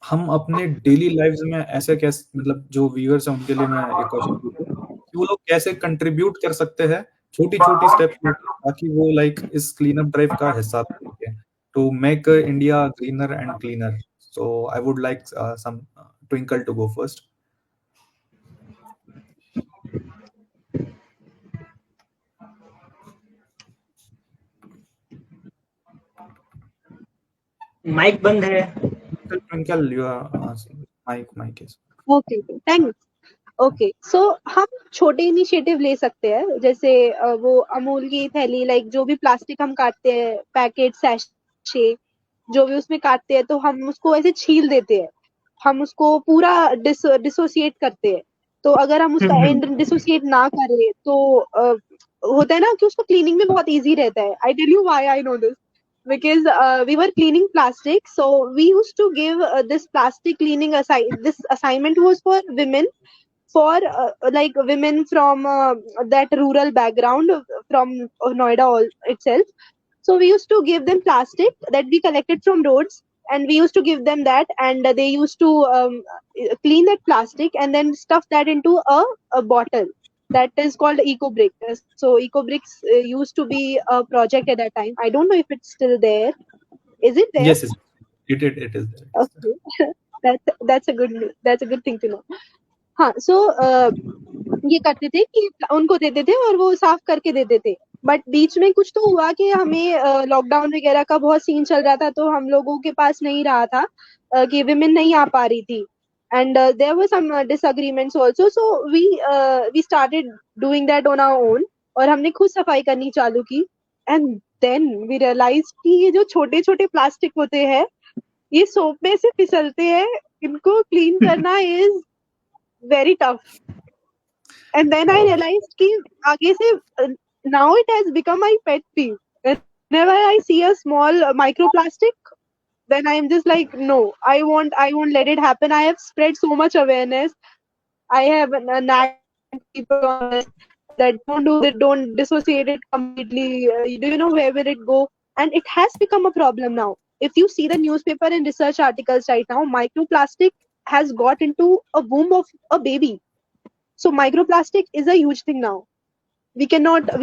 हम अपने daily lives में ऐसे कैसे, मतलब जो व्यूअर्स हैं उनके लिए मैं एक क्वेश्चन पूछूं कि वो लोग कैसे कंट्रीब्यूट कर सकते हैं छोटी छोटी स्टेप्स लेके, ताकि वो लाइक इस क्लीन अप ड्राइव का हिस्सा बन सके, to make India greener and cleaner. So I would like some Twinkle to go first. Mike बंद है। Twinkle your mike is. Okay, thanks. Okay, so हम छोटे इनिशिएटिव ले सकते हैं, जैसे वो अमूल की थैली, लाइक जो भी प्लास्टिक हम काटते हैं, पैकेट, सैशे, जो भी उसमें काटते हैं, तो हम उसको ऐसे छील देते हैं, हम उसको पूरा डिसोसिएट करते हैं। तो अगर हम उसका एंड डिसोसिएट ना करें तो होता है ना कि उसको क्लीनिंग में बहुत इजी रहता है। I tell you why I know this, because we were cleaning plastic, so we used to give this plastic cleaning this assignment was for women, for like women from that rural background from Noida itself. So we used to give them plastic that we collected from roads, and we used to give them that, and they used to clean that plastic and then stuff that into a bottle that is called EcoBrick. So EcoBricks used to be a project at that time. I don't know if it's still there. Is it there? Yes, it is there. Okay. that's a good thing to know. हाँ, so ये करते थे कि उनको देते थे और वो साफ करके देते थे। बट बीच में कुछ तो हुआ कि हमें लॉकडाउन वगैरह का बहुत सीन चल रहा था, तो हम लोगों के पास नहीं रहा था कि विमेन नहीं आ पा रही थी, and there were some disagreements also, so we started doing that on our own, और हमने खुद सफाई करनी चालू की। एंड देन वी रियलाइज कि ये जो छोटे छोटे प्लास्टिक होते हैं, ये सोप में से फिसलते हैं, इनको क्लीन करना is very tough. And then I realized कि आगे से now it has become my pet peeve. Whenever I see a small microplastic, then I am just like, no, I won't let it happen. I have spread so much awareness. I have nagged people on this, that don't do it, don't dissociate it completely. Do you know where will it go? And it has become a problem now. If you see the newspaper and research articles right now, microplastic has got into a womb of a baby. So microplastic is a huge thing now. We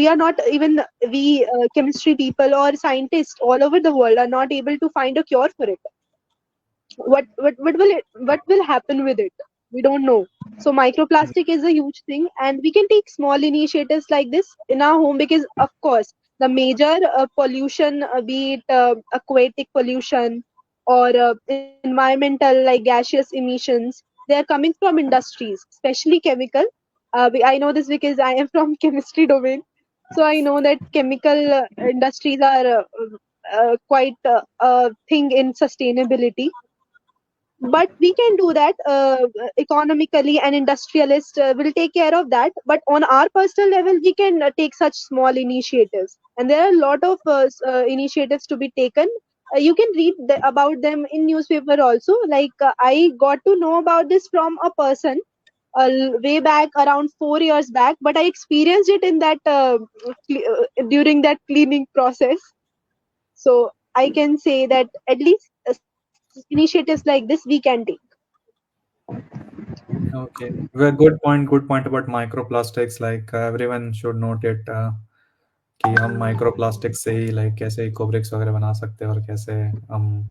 are not even, we chemistry people or scientists all over the world are not able to find a cure for it. What will happen with it? We don't know. So microplastic is a huge thing, and we can take small initiatives like this in our home, because of course the major pollution, be it aquatic pollution or environmental, like gaseous emissions, they are coming from industries, especially chemical. I know this because I am from chemistry domain, so I know that chemical industries are quite a thing in sustainability. But we can do that economically, and industrialists will take care of that. But on our personal level, we can take such small initiatives, and there are a lot of initiatives to be taken. You can read about them in newspaper also. Like I got to know about this from a person way back around 4 years back, but I experienced it in that during that cleaning process. So I can say that at least initiatives like this we can take. Okay, well, good point about microplastics. Like everyone should note it कि हम microplastic से ही like कैसे ecobricks वगैरह बना सकते हैं, और कैसे हम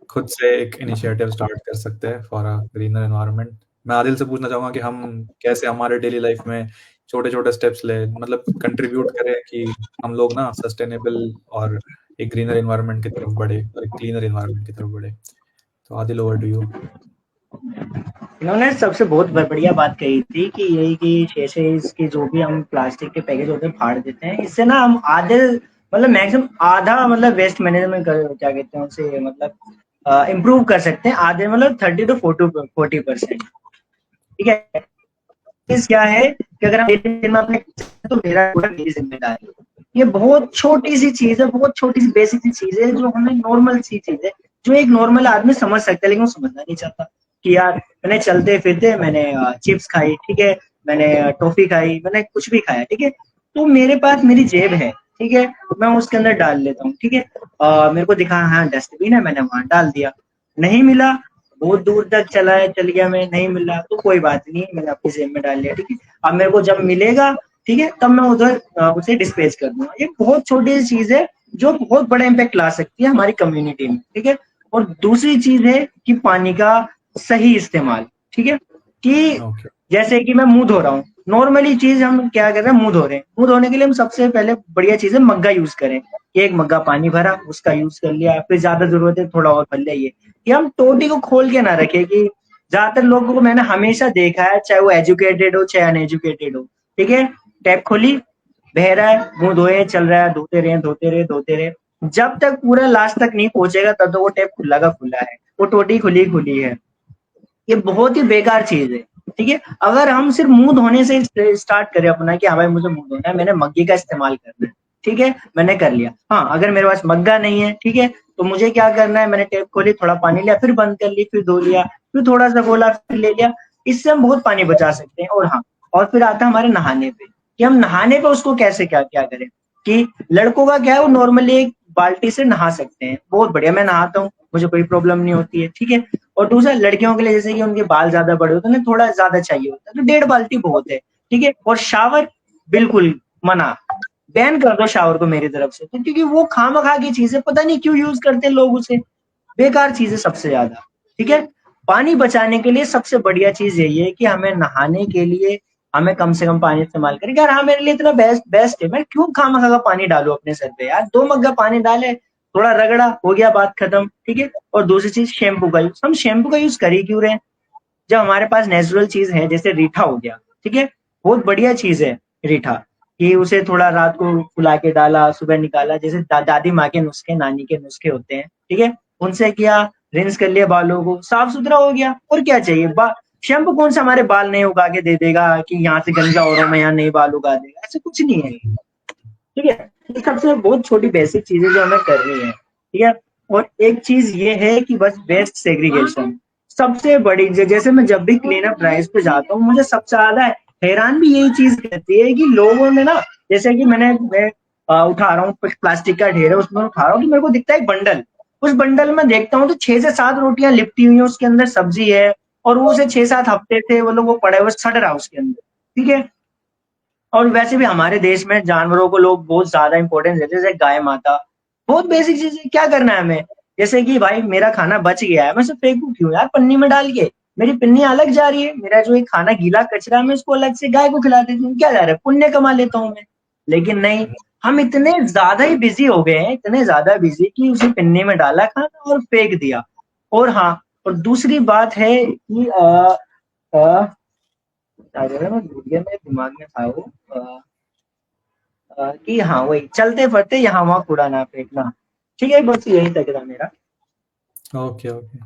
खुद से एक इनिशिएटिव स्टार्ट कर सकते हैं फॉर अ ग्रीनर एनवायरनमेंट। मैं आदिल से पूछना चाहूंगा कि हम कैसे हमारे डेली लाइफ में छोटे छोटे स्टेप्स ले, मतलब कंट्रीब्यूट करें कि हम लोग ना सस्टेनेबल और एक ग्रीनर एनवायरनमेंट की तरफ बढ़े, और एक क्लीनर एनवायरनमेंट की तरफ बढ़े। तो आदिल, ओवर टू यू। इन्होंने सबसे बहुत बढ़िया बात कही थी कि यही कि जैसे इसके जो भी हम प्लास्टिक के पैकेज होते हैं फाड़ देते हैं, इससे ना हम आधे मतलब मैक्सिमम आधा मतलब वेस्ट मैनेजमेंट क्या कहते हैं उसे, मतलब इम्प्रूव कर सकते हैं आधे, मतलब 30 to 40%। ठीक है, इस क्या है कि अगर हम एक दिन में अपने तो मेरी जिम्मेदारी है। ये बहुत छोटी सी चीज है, बहुत छोटी सी बेसिक सी चीज है, जो हमें नॉर्मल सी चीज है, जो एक नॉर्मल आदमी समझ सकता है, लेकिन वो समझना नहीं चाहता कि यार मैंने चलते फिरते मैंने चिप्स खाई, ठीक है, मैंने टॉफी खाई, मैंने कुछ भी खाया, ठीक है, तो मेरे पास मेरी जेब है, ठीक है, मैं उसके अंदर डाल लेता हूँ, ठीक है, मेरे को दिखा हाँ डस्टबिन है, मैंने वहां डाल दिया, नहीं मिला बहुत दूर तक चल गया, मैं नहीं मिला तो कोई बात नहीं, मैंने अपनी जेब में डाल लिया, ठीक है। अब मेरे को जब मिलेगा, ठीक है, तब मैं उधर उसे डिस्पैच कर दूंगा। ये बहुत छोटी सी चीज है जो बहुत बड़ा इम्पैक्ट ला सकती है हमारी कम्युनिटी में, ठीक है। और दूसरी चीज है कि पानी का सही इस्तेमाल, ठीक है, कि ओके। जैसे कि मैं मुंह धो रहा हूँ, नॉर्मली चीज हम क्या कर रहे हैं, मुंह धो रहे हैं, मुंह धोने के लिए हम सबसे पहले बढ़िया चीज है मग्गा यूज करें। एक मग्गा पानी भरा, उसका यूज कर लिया, फिर ज्यादा जरूरत है थोड़ा और भर लिया। ये हम टोटी को खोल के ना रखें, कि ज्यादातर लोगों को मैंने हमेशा देखा है, चाहे वो एजुकेटेड हो चाहे अनएजुकेटेड हो, ठीक है, टैप खोली, बह रहा है, मुंह धोए चल रहा है, धोते रहे धोते रहे धोते रहे, जब तक पूरा लास्ट तक नहीं पहुंचेगा तब तक वो टैप खुला का खुला है, वो टोटी खुली खुली है। ये बहुत ही बेकार चीज है, ठीक है। अगर हम सिर्फ मुंह धोने से स्टार्ट करें अपना, कि हाँ भाई मुझे मुंह धोना है, मैंने मग्गे का इस्तेमाल करना है, ठीक है, मैंने कर लिया। हाँ, अगर मेरे पास मग्गा नहीं है, ठीक है, तो मुझे क्या करना है, मैंने टेप खोली, थोड़ा पानी लिया, फिर बंद कर ली, फिर धो लिया, फिर थोड़ा सा खोला, फिर ले लिया। इससे हम बहुत पानी बचा सकते हैं। और हाँ, और फिर आता है हमारे नहाने पे, कि हम नहाने पे उसको कैसे क्या क्या करें। कि लड़कों का क्या है, वो नॉर्मली एक बाल्टी से नहा सकते हैं, बहुत बढ़िया, मैं नहाता हूँ, मुझे कोई प्रॉब्लम नहीं होती है, ठीक है। और दूसरा, लड़कियों के लिए जैसे कि उनके बाल ज्यादा बड़े होते हैं, थोड़ा ज्यादा चाहिए होता है, तो 1.5 बाल्टी बहुत है, ठीक है। और शावर बिल्कुल मना, बैन कर दो शावर को मेरी तरफ से, तो क्योंकि वो खामखा की चीज है, पता नहीं क्यों यूज करते हैं लोग उसे, बेकार चीज है सबसे ज्यादा, ठीक है। पानी बचाने के लिए सबसे बढ़िया चीज यही है कि हमें नहाने के लिए हमें कम से कम पानी इस्तेमाल करें। यार हाँ, मेरे लिए इतना बेस्ट बेस्ट है, मैं क्यों खामखा का पानी डालू अपने सर पे यार, 2 मग्गा पानी डाले, थोड़ा रगड़ा, हो गया, बात खत्म, ठीक है। और दूसरी चीज, शैम्पू का यूज, हम शैम्पू का यूज कर ही क्यों रहे हैं, जब हमारे पास नेचुरल चीज है, जैसे रीठा हो गया, ठीक है, बहुत बढ़िया चीज है रीठा, कि उसे थोड़ा रात को फुला के डाला, सुबह निकाला, जैसे दादी माँ के नुस्खे, नानी के नुस्खे होते हैं, ठीक है, उनसे किया, रिंस कर लिया, बालों को साफ सुथरा हो गया, और क्या चाहिए। शैम्पू कौन सा हमारे बाल नहीं उगा के दे देगा, कि यहाँ से गंजा हो रहा हूं मैं, यहाँ नहीं बाल उगा देगा, ऐसा कुछ नहीं है, ठीक है। ये सबसे बहुत छोटी बेसिक चीजें जो हमें करनी है, ठीक है। और एक चीज ये है कि बस वेस्ट सेग्रीगेशन सबसे बड़ी, जैसे मैं जब भी क्लीन अप ड्राइव्स पे जाता हूँ, मुझे सबसे ज्यादा हैरान भी यही चीज कहती है कि लोगों ने ना, जैसे कि मैं उठा रहा हूँ प्लास्टिक का ढेर है, उसमें उठा रहा हूँ, तो मेरे को दिखता है एक बंडल, उस बंडल में देखता हूँ तो 6 से 7 रोटियां लिपटी हुई है, उसके अंदर सब्जी है, और वो उसे 6-7 हफ्ते थे वो लोग वो पड़े हुए सड़ रहा है उसके अंदर, ठीक है। और वैसे भी हमारे देश में जानवरों को लोग बहुत ज्यादा इंपॉर्टेंस देते हैं, जैसे गाय माता, बहुत बेसिक चीज है, क्या करना है हमें, जैसे कि भाई मेरा खाना बच गया है, मैं उसे फेंकू क्यों यार, पन्नी में डाल के, मेरी पन्नी अलग जा रही है, मेरा जो एक खाना गीला कचरा है मैं उसको अलग से गाय को खिला देती हूँ, क्या जा रहा है, पुण्य कमा लेता हूँ मैं। लेकिन नहीं, हम इतने ज्यादा ही बिजी हो गए हैं, इतने ज्यादा बिजी, कि उसे पिन्नी में डाला खाना और फेंक दिया। और हाँ, और दूसरी बात है कि मैं भूल गया, मेरे दिमाग में था वो, कि हाँ वही, चलते फिरते यहाँ वहाँ कूड़ा ना फेंकना, ठीक है, बस यही तक था मेरा। ओके ओके,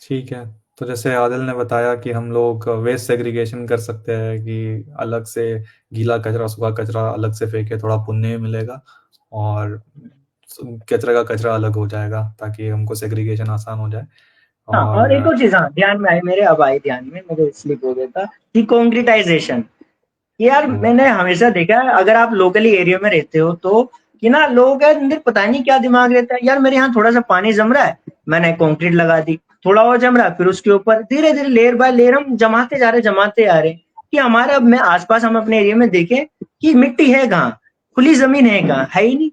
ठीक है। तो जैसे आदिल ने बताया कि हम लोग वेस्ट सेग्रीगेशन कर सकते हैं, कि अलग से गीला कचरा सूखा कचरा अलग से फेंके, थोड़ा पुण्य भी मिलेगा, और कचरा का कचरा अलग हो जाएगा, ताकि हमको सेग्रीगेशन आसान हो जाए। हाँ, और एक और और चीज, हाँ ध्यान में आई मेरे, अब आई ध्यान में, मेरे स्लिप हो गया था, कि कॉन्क्रीटाइजेशन। यार मैंने हमेशा देखा है, अगर आप लोकली एरिया में रहते हो तो, कि ना लोगों के अंदर पता नहीं क्या दिमाग रहता है, यार मेरे यहाँ थोड़ा सा पानी जम रहा है, मैंने कंक्रीट लगा दी, थोड़ा और जम रहा है, फिर उसके ऊपर धीरे धीरे लेयर बाय लेयर हम जमाते आ रहे, कि हमारे अब में आसपास हम अपने एरिया में देखें कि मिट्टी है कहाँ, खुली जमीन है कहाँ, है ही नहीं,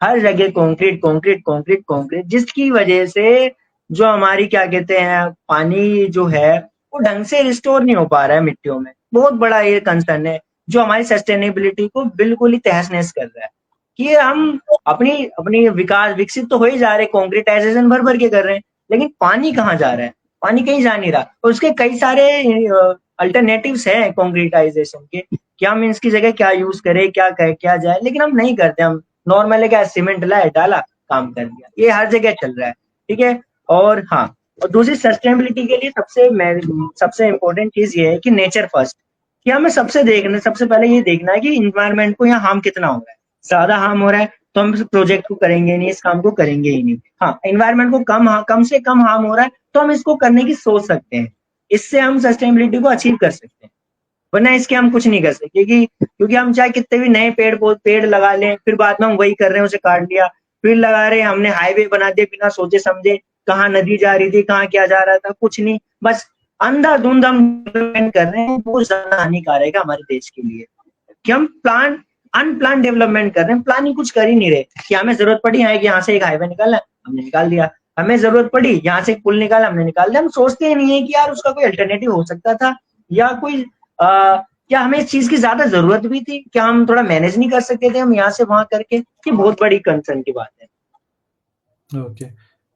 हर जगह कंक्रीट कंक्रीट कंक्रीट कंक्रीट, जिसकी वजह से जो हमारी क्या कहते हैं, पानी जो है वो ढंग से रिस्टोर नहीं हो पा रहा है मिट्टियों में, बहुत बड़ा ये कंसर्न है, जो हमारी सस्टेनेबिलिटी को बिल्कुल ही तहस नहस कर रहा है। कि हम अपनी अपनी विकास विकसित तो हो ही जा रहे, कॉन्क्रीटाइजेशन भर भर के कर रहे हैं, लेकिन पानी कहाँ जा रहा है, पानी कहीं जा नहीं रहा। और उसके कई सारे अल्टरनेटिव्स हैं कॉन्क्रीटाइजेशन के, कि हम इसकी जगह क्या यूज करें, क्या जाए, लेकिन हम नहीं करते, हम नॉर्मल है क्या, सीमेंट लाए डाला, काम कर दिया, ये हर जगह चल रहा है, ठीक है। और हाँ, और दूसरी सस्टेनेबिलिटी के लिए सबसे इम्पोर्टेंट चीज ये है कि नेचर फर्स्ट, कि हमें सबसे पहले ये देखना है कि इन्वायरमेंट को यहाँ हार्म कितना हो रहा है, ज्यादा हार्म हो रहा है तो हम इस प्रोजेक्ट को करेंगे नहीं, इस काम को करेंगे ही नहीं। हाँ, इन्वायरमेंट को कम से कम हार्म हो रहा है तो हम इसको करने की सोच सकते हैं, इससे हम सस्टेनेबिलिटी को अचीव कर सकते हैं, वरना इसके हम कुछ नहीं कर सकते, क्योंकि हम चाहे कितने भी नए पेड़ लगा लें, फिर बाद में हम वही कर रहे हैं, उसे काट लिया, फिर लगा रहे हैं, हमने हाईवे बना दिया बिना सोचे समझे, कहाँ नदी जा रही थी, कहाँ क्या जा रहा था, कुछ नहीं, बस अंधाधुंध हम डेवलपमेंट कर रहे हैं, वो ज्यादा हानिकारक है हमारे देश के लिए। कि हम अनप्लान डेवलपमेंट कर रहे हैं, प्लानिंग कुछ कर ही नहीं रहे। कि हमें जरूरत पड़ी है कि यहाँ से एक हाईवे निकालना है, हमने निकाल दिया। हमें जरूरत पड़ी यहाँ से एक पुल निकाला, हमने निकाल दिया। हम सोचते ही नहीं है कि यार उसका कोई अल्टरनेटिव हो सकता था, या कोई क्या हमें इस चीज की ज्यादा जरूरत भी थी, क्या हम थोड़ा मैनेज नहीं कर सकते थे हम यहाँ से वहां करके। ये बहुत बड़ी कंसर्न की बात है। ओके,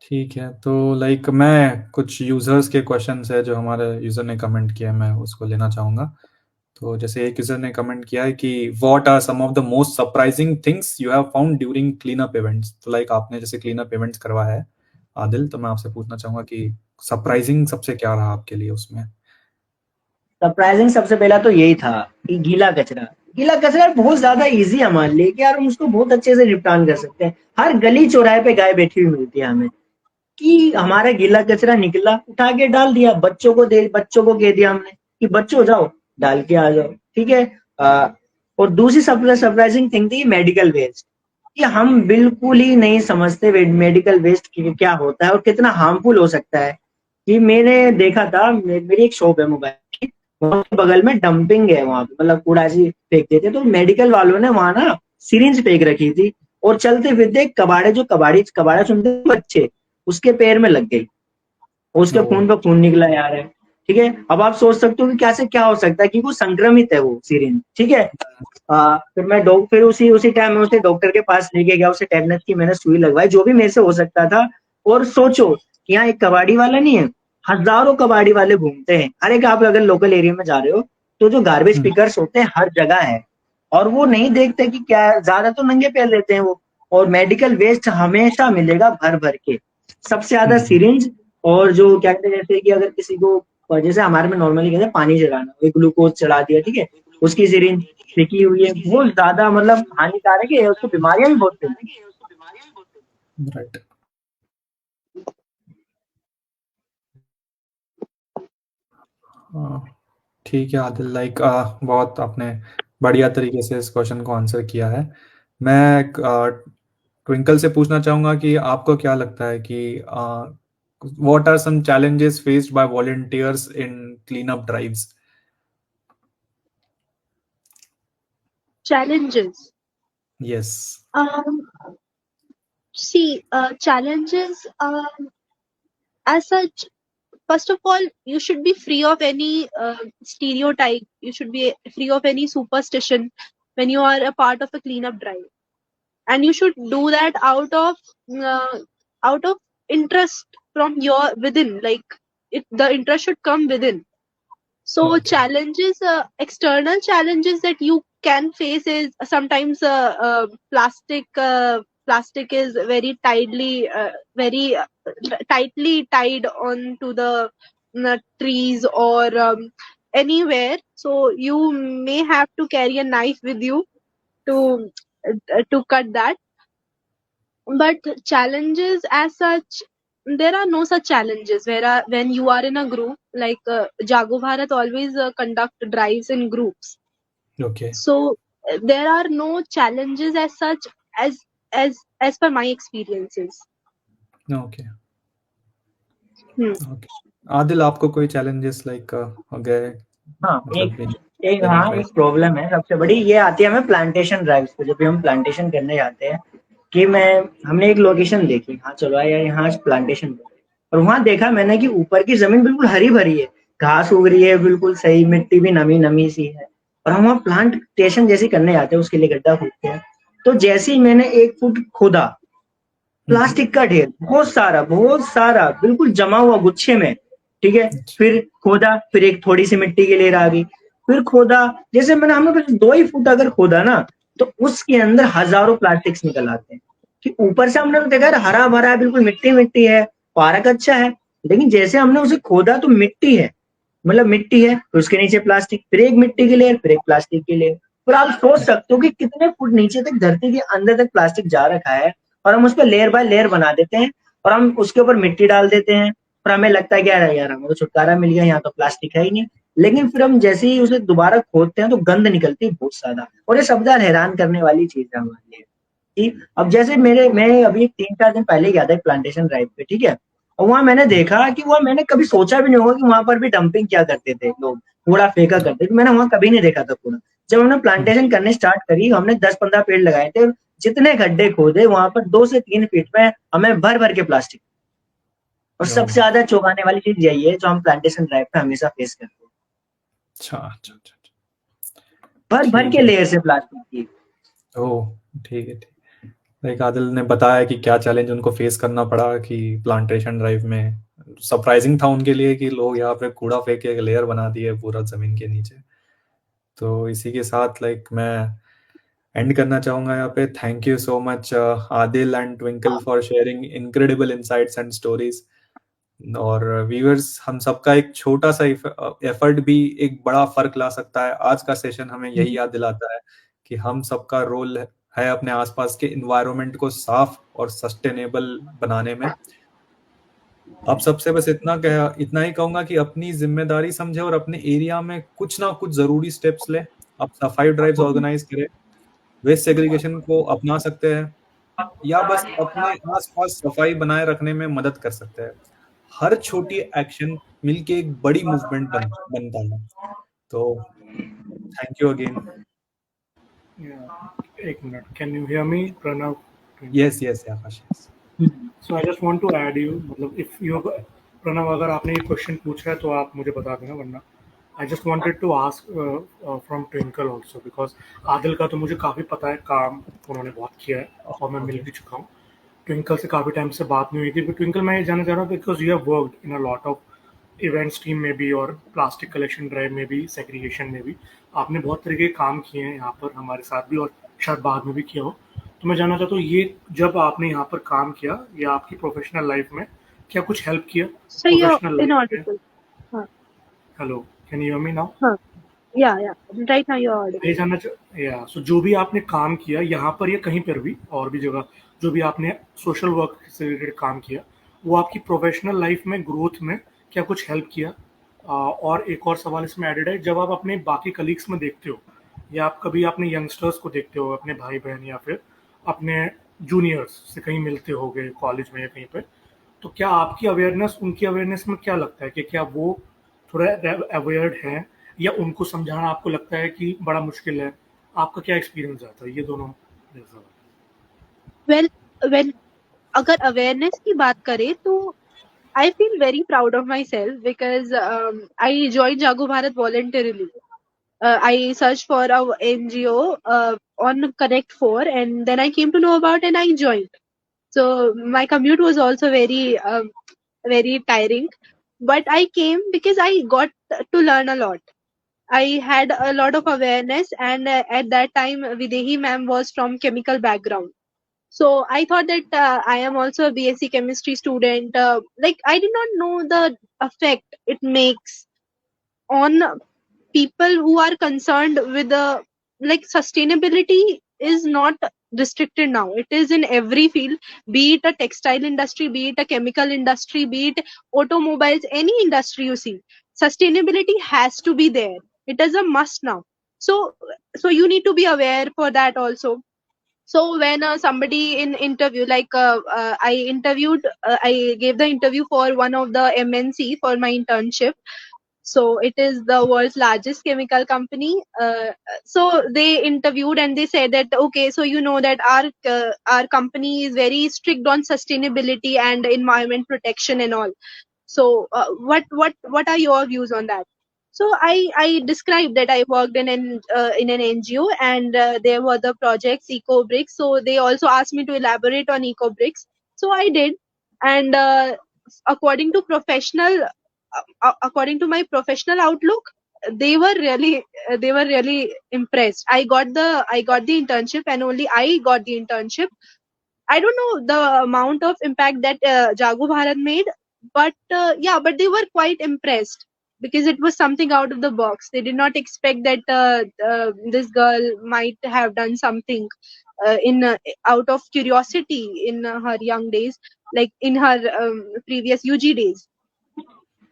ठीक है। तो लाइक मैं कुछ यूजर्स के क्वेश्चंस है जो हमारे यूजर ने कमेंट किया है, मैं उसको लेना चाहूँगा। तो जैसे एक यूजर ने कमेंट किया है कि what are some of the most surprising things you have found during clean up events. तो लाइक आपने जैसे क्लीन अप इवेंट्स करवाया है आदिल, तो मैं आपसे पूछना चाहूंगा कि सरप्राइजिंग सबसे क्या रहा आपके लिए उसमें। सरप्राइजिंग सबसे पहला तो यही था कि गीला कचरा बहुत ज्यादा इजी है हमारे लिए, कि यार हम उसको बहुत अच्छे से निपटान कर सकते हैं। हर गली चौराहे पे गाय बैठी हुई मिलती है हमें, कि हमारा गीला कचरा निकला, उठा के डाल दिया, बच्चों को कह दिया हमने कि बच्चों जाओ डाल के आ जाओ, ठीक है। और दूसरी सरप्राइजिंग थिंग थी मेडिकल वेस्ट, कि हम बिल्कुल ही नहीं समझते मेडिकल वेस्ट क्या होता है और कितना हार्मफुल हो सकता है। कि मैंने देखा था, मेरी एक शॉप है मोबाइल की, वहां के बगल में डंपिंग है, वहां पे मतलब कूड़ा ऐसी फेंक देते, तो मेडिकल वालों ने वहां ना सिरिंज फेंक रखी थी, और चलते फिरते कबाड़ा चुनते बच्चे, उसके पैर में लग गई, उसके खून पे खून निकला यार है, ठीक है। अब आप सोच सकते हो कि कैसे क्या हो सकता है, कि वो संक्रमित है वो सिरिंज, ठीक है। फिर उसी टाइम में उसे डॉक्टर के पास लेके गया, उसे टेटनस की मैंने सुई लगवाई, जो भी मेरे से हो सकता था। और सोचो कि यहाँ एक कबाड़ी वाला नहीं है, हजारों कबाड़ी वाले घूमते हैं। हर एक, आप अगर लोकल एरिया में जा रहे हो तो जो गार्बेज पिकर्स होते हैं हर जगह है, और वो नहीं देखते कि क्या, ज्यादा तो नंगे पैर लेते हैं वो। और मेडिकल वेस्ट हमेशा मिलेगा भर भर के, सबसे ज्यादा सिरिंज। और जो क्या कहते हैं, जैसे कि अगर किसी को, जैसे हमारे में नॉर्मली कहते हैं पानी चढ़ाना, एक ग्लूकोज चढ़ा दिया, ठीक है, उसकी सिरिंज फेंकी हुई है, बहुत ज्यादा मतलब हानिकारक है, उसको बीमारियां भी बहुत फैलती राइट। ठीक है आदिल, लाइक बहुत आपने बढ़िया तरीके से इस क्वेश्चन को आंसर किया है। मैं ट्विंकल से पूछना चाहूंगा कि आपको क्या लगता है कि what are some challenges faced by volunteers in clean up drives. Challenges. Yes. Challenges as such, first of all, you should be free of any stereotype. You should be free of any superstition when you are a part of a cleanup drive, and you should do that out of interest from your within. Like the interest should come within. So Okay. challenges, external challenges that you can face is sometimes plastic is very tightly tied onto the trees or anywhere. So you may have to carry a knife with you to cut that. But challenges as such, there are no such challenges when you are in a group. Like Jago Bharat always conduct drives in groups, Okay. so there are no challenges as such as per my experiences. Okay. Hmm. Okay. Adil, आपको कोई challenges like हो गए? हाँ, मतलब एक problem है सबसे बड़ी, ये आती है हमें प्लांटेशन ड्राइव्स पे, जब भी हम प्लांटेशन करने जाते हैं। कि हमने एक लोकेशन देखी, हाँ चलो यार यहाँ प्लांटेशन कर, और वहां देखा मैंने कि ऊपर की जमीन बिल्कुल हरी भरी है, घास उग रही है बिल्कुल सही, मिट्टी भी नमी नमी सी है, और हम वहाँ प्लांटेशन जैसे करने जाते हैं, उसके लिए गड्ढा खोदते हैं। तो जैसे ही मैंने 1 फुट खोदा, प्लास्टिक का ढेर बहुत सारा बिल्कुल जमा हुआ गुच्छे में, ठीक है। फिर खोदा, फिर एक थोड़ी सी मिट्टी की लेयर आ गई, फिर खोदा, जैसे हमने बस 2 ही फुट अगर खोदा ना, तो उसके अंदर हजारों प्लास्टिक्स निकल आते हैं। कि ऊपर से हमने तो देखा यार हरा भरा है, बिल्कुल मिट्टी मिट्टी है, पार्क अच्छा है, लेकिन जैसे हमने उसे खोदा तो मिट्टी है, मतलब मिट्टी है, फिर उसके नीचे प्लास्टिक, फिर एक मिट्टी की लेयर, फिर एक प्लास्टिक की लेयर। फिर आप सोच सकते हो कि कितने फुट नीचे तक, धरती के अंदर तक प्लास्टिक जा रखा है, और हम उस पर लेयर बाय लेयर बना देते हैं, और हम उसके ऊपर मिट्टी डाल देते हैं, और हमें लगता है कि यार हमें तो छुटकारा मिल गया, यहाँ तो प्लास्टिक है ही नहीं। लेकिन फिर हम जैसे ही उसे दोबारा खोदते हैं तो गंद निकलती है बहुत ज्यादा, और ये सबसे ज्यादा हैरान करने वाली चीज है हमारे लिए। कि अब जैसे मैं अभी 3-4 दिन पहले गया था प्लांटेशन ड्राइव पे, ठीक है। और वहाँ मैंने देखा कि वहाँ मैंने कभी सोचा भी नहीं होगा कि वहाँ पर भी डंपिंग क्या करते थे लोग, कूड़ा फेंका करते थे। मैंने वहाँ कभी नहीं देखा था कूड़ा। जब हमने प्लांटेशन करने स्टार्ट करी, हमने 10-15 पेड़ लगाए थे, जितने गड्ढे खोदे वहाँ पर 2 से 3 फीट में हमें भर-भर के प्लास्टिक। और सबसे ज़्यादा चौंकाने वाली चीज़ यही है जो हम प्लांटेशन ड्राइव पे हमेशा फेस करते हैं। अच्छा। भर-भर ठीक के है। लेयर से प्लास्टिक की। ओह! ठीक है। लाइक आदिल ने बताया कि क्या चैलेंज उनको फेस करना पड़ा कि प्लांटेशन ड्राइव में। सरप्राइजिंग था उनके लिए कि लोग यहाँ पे कूड़ा फेंक के एक लेयर बना दिए पूरा ज़मीन के नीचे। तो इसी के साथ लाइक मैं एंड करना चाहूँगा यहाँ पे। Thank you so much Adil and twinkle for sharing incredible insights and stories. और व्यूअर्स, हम सबका एक छोटा सा एफर्ट भी एक बड़ा फर्क ला सकता है। आज का सेशन हमें यही याद दिलाता है कि हम सबका रोल है अपने आसपास के इन्वायरमेंट को साफ और सस्टेनेबल बनाने में। आप सबसे बस इतना ही कहूंगा कि अपनी जिम्मेदारी समझे और अपने एरिया में कुछ ना कुछ जरूरी स्टेप्स ले। आप सफाई ड्राइव्स ऑर्गेनाइज करें, वेस्ट सेग्रीगेशन को अपना सकते हैं, या बस अपने आसपास सफाई बनाए रखने में मदद कर सकते हैं। हर छोटी एक्शन मिलके एक बड़ी मूवमेंट बनता है। तो थैंक यू अगेन। Yeah, एक minute. Can you hear me, Pranav? Yes Akash, yes. So I just want to add you, मतलब if you प्रणव अगर आपने ये क्वेश्चन पूछा है तो आप मुझे बता देना, वरना I just wanted to ask from Twinkle also, because Adil का तो मुझे काफ़ी पता है, काम उन्होंने बहुत किया है और मैं मिल भी चुका हूँ। ट्विंकल से काफ़ी टाइम से बात नहीं हुई थी, बट ट्विंकल मैं ये जानना चाह रहा हूँ because you have worked in a lot of events team में भी और प्लास्टिक कलेक्शन ड्राइव में भी, सेग्रीगेशन में भी आपने बहुत तरीके के काम किए हैं यहाँ पर हमारे साथ भी, और शायद बाद में भी किया हो। तो मैं जानना चाहता हूँ, ये जब आपने यहाँ पर काम किया या आपकी प्रोफेशनल लाइफ में क्या कुछ हेल्प किया So you're प्रोफेशनल लाइफ में? inaudible. हाँ, hello, can you hear me now? हाँ, yeah. Right now you're audible. ये जानना या सो जो भी आपने काम किया यहाँ पर या कहीं पर भी और भी जगह, जो भी आपने सोशल वर्क से रिलेटेड काम किया, वो आपकी प्रोफेशनल लाइफ में ग्रोथ में क्या कुछ हेल्प किया? और एक और सवाल इसमें एडेड है, जब आप अपने बाकी कलीग्स में देखते हो या आप कभी अपने यंगस्टर्स को देखते हो, अपने भाई बहन या फिर अपने जूनियर्स से कहीं मिलते होगे कॉलेज में या कहीं पर, तो क्या आपकी अवेयरनेस उनकी अवेयरनेस में क्या लगता है कि क्या वो थोड़ा अवेयर्ड हैं या उनको समझाना आपको लगता है कि बड़ा मुश्किल है? आपका क्या एक्सपीरियंस आता है ये दोनों? Well, अगर awareness की बात करें तो I feel very proud of myself because I joined Jago Bharat voluntarily. I searched for a NGO on Connect 4, and then I came to know about and I joined. So my commute was also very tiring, but I came because I got to learn a lot. I had a lot of awareness, and at that time Videhi ma'am was from chemical background. So I thought that I am also a BSc chemistry student. Like I did not know the effect it makes on people who are concerned with the, like, sustainability is not restricted now. It is in every field, be it a textile industry, be it a chemical industry, be it automobiles, any industry you see. Sustainability has to be there. It is a must now. So you need to be aware for that also. So when somebody in interview, like I gave the interview for one of the MNC for my internship. So it is the world's largest chemical company. So they interviewed and they said that, okay, so you know that our company is very strict on sustainability and environment protection and all. So what are your views on that? So I described that I worked in an NGO, and there were the projects EcoBricks. So they also asked me to elaborate on EcoBricks. So I did, and according to according to my professional outlook, they were really impressed. I got the internship, and only I got the internship. I don't know the amount of impact that Jago Bharat made, but but they were quite impressed because it was something out of the box. They did not expect that this girl might have done something in out of curiosity in her young days, like in her previous UG days.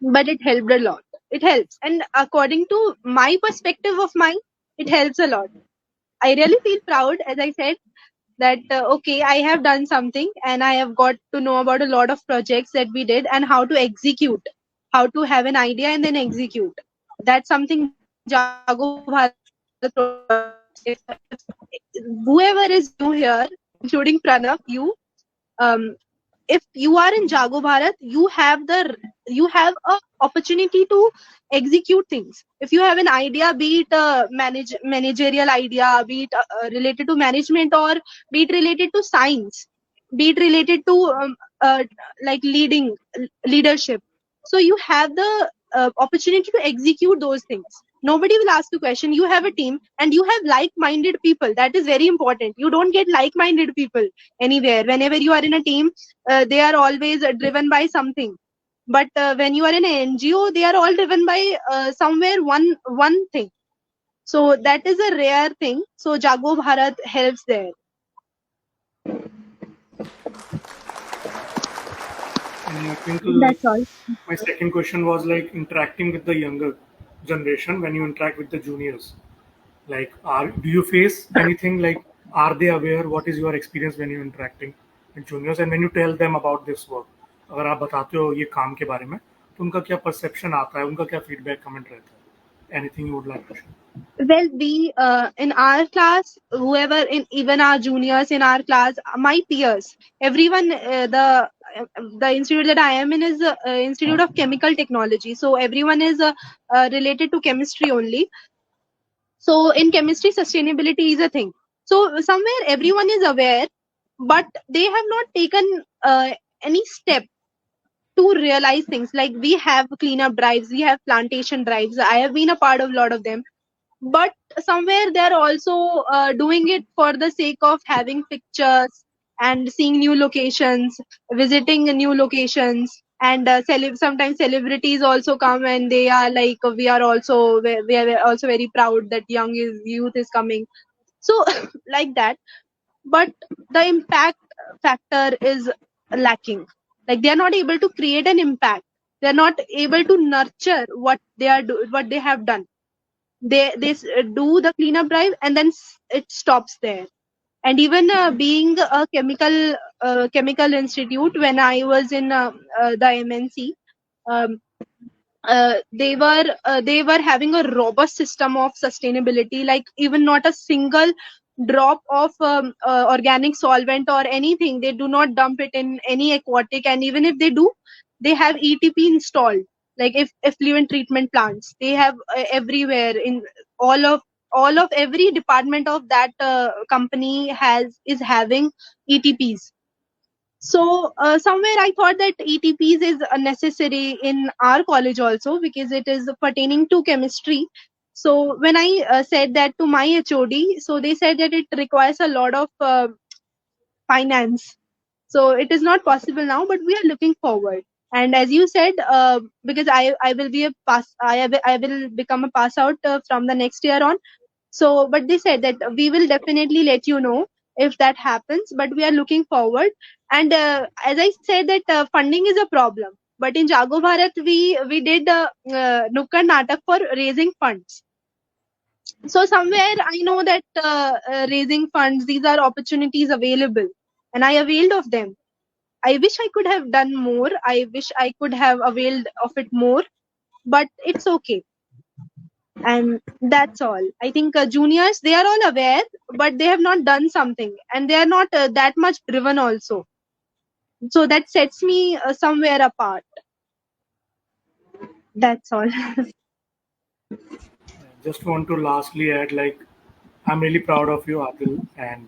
But it helped a lot. It helps, and according to my perspective of mine, it helps a lot. I really feel proud, as I said, that okay, I have done something and I have got to know about a lot of projects that we did and how to execute, how to have an idea and then execute. That's something Jago Bharat provides. If whoever is new here, including Pranav, um, if you are in Jago Bharat, you have a opportunity to execute things. If you have an idea, be it a managerial idea, be it related to management, or be it related to science, be it related to uh, like leadership. So you have the opportunity to execute those things. Nobody will ask you question. You have a team and you have like-minded people. That is very important. You don't get like-minded people anywhere. Whenever you are in a team, they are always driven by something. But when you are in an NGO, they are all driven by somewhere one thing. So that is a rare thing. So Jago Bharat helps there. And Twinkle, That's all. my second question was like interacting with the younger generation when you interact with the juniors. Like, do you face anything like, are they aware? What is your experience when you're interacting with juniors? And when you tell them about this work, अगर आप बताते हो ये काम के बारे में, तो उनका क्या perception आता है, उनका क्या feedback comment रहता है? Anything you would like to share? Well, we in our class, whoever in even our juniors in our class, my peers, everyone, the institute that I am in is Institute of Chemical Technology. So everyone is related to chemistry only. So in chemistry, sustainability is a thing. So somewhere everyone is aware, but they have not taken any step to realize things. Like we have cleanup drives, we have plantation drives. I have been a part of a lot of them, but somewhere they're also doing it for the sake of having pictures and seeing new locations, visiting new locations, and sometimes celebrities also come and they are like, we are also very proud that youth is coming. So like that, but the impact factor is lacking. Like they are not able to create an impact, they are not able to nurture what they have done. They do the cleanup drive and then it stops there. And even being a chemical institute, when I was in the MNC, um, they were having a robust system of sustainability. Like even not a single drop of organic solvent or anything, they do not dump it in any aquatic, and even if they do, they have ETP installed, like if effluent treatment plants they have everywhere in all of every department of that company is having ETPs. So somewhere I thought that ETPs is necessary in our college also, because it is pertaining to chemistry. So when I said that to my HOD, so they said that it requires a lot of finance. So it is not possible now, but we are looking forward. And as you said, because I will be I will become a pass out from the next year on. So, but they said that we will definitely let you know if that happens, but we are looking forward. And as I said that funding is a problem, but in Jago Bharat we did Nukkad Natak for raising funds. So somewhere I know that raising funds, these are opportunities available, and I availed of them. I wish I could have done more. I wish I could have availed of it more, but it's okay. And that's all. I think juniors, they are all aware, but they have not done something, and they are not that much driven also. So that sets me somewhere apart. That's all. Just want to lastly add, like, I'm really proud of you, Adil and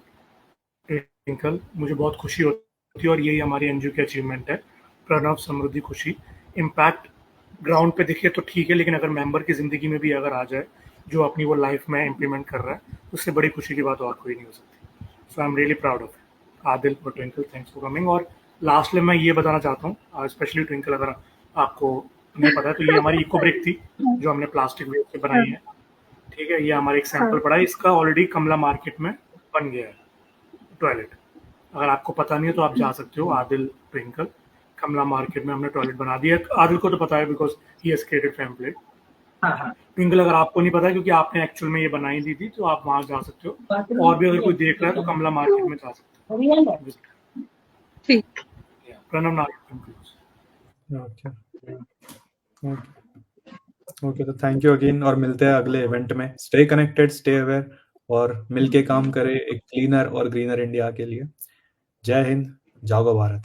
Twinkle. मुझे बहुत खुशी होती है और यही हमारी NGO की achievement है, प्रणव समृद्धि खुशी। इम्पैक्ट ग्राउंड पे दिखे तो ठीक है, लेकिन अगर मेंबर की ज़िंदगी में भी अगर आ जाए, जो अपनी वो लाइफ में इम्प्लीमेंट कर रहा है, उससे बड़ी खुशी की बात और कोई नहीं हो सकती। So I am really proud of Adil और ट्विंकल, थैंक्स फॉर कमिंग। और लास्टली मैं ये बताना चाहता हूँ, स्पेशली ट्विंकल, अगर आपको नहीं पता है तो ये हमारी इको ब्रेक थी जो हमने प्लास्टिक वेस्ट से बनाई है, ठीक है। ये हमारा एक सैंपल पड़ा है, इसका ऑलरेडी कमला मार्केट में बन गया है टॉयलेट। अगर आपको पता नहीं है तो आप जा सकते हो, आदिल ट्विंकल, कमला मार्केट में हमने टॉयलेट बना दिया। आदिल को तो पता है because he has created pamphlet. हाँ हाँ ट्विंकल अगर आपको नहीं पता है क्योंकि आपने एक्चुअल में ये बनाई दी थी, तो आप वहाँ जा सकते हो। और भी अगर कोई देख रहा है तो कमला मार्केट में जा सकते हो। ठीक। प्रणव नाग। ओके ओके, तो थैंक यू अगेन, और मिलते हैं अगले इवेंट में। स्टे कनेक्टेड, स्टे अवेयर, और मिलके काम करें एक क्लीनर और ग्रीनर इंडिया के लिए। जय हिंद, जागो भारत।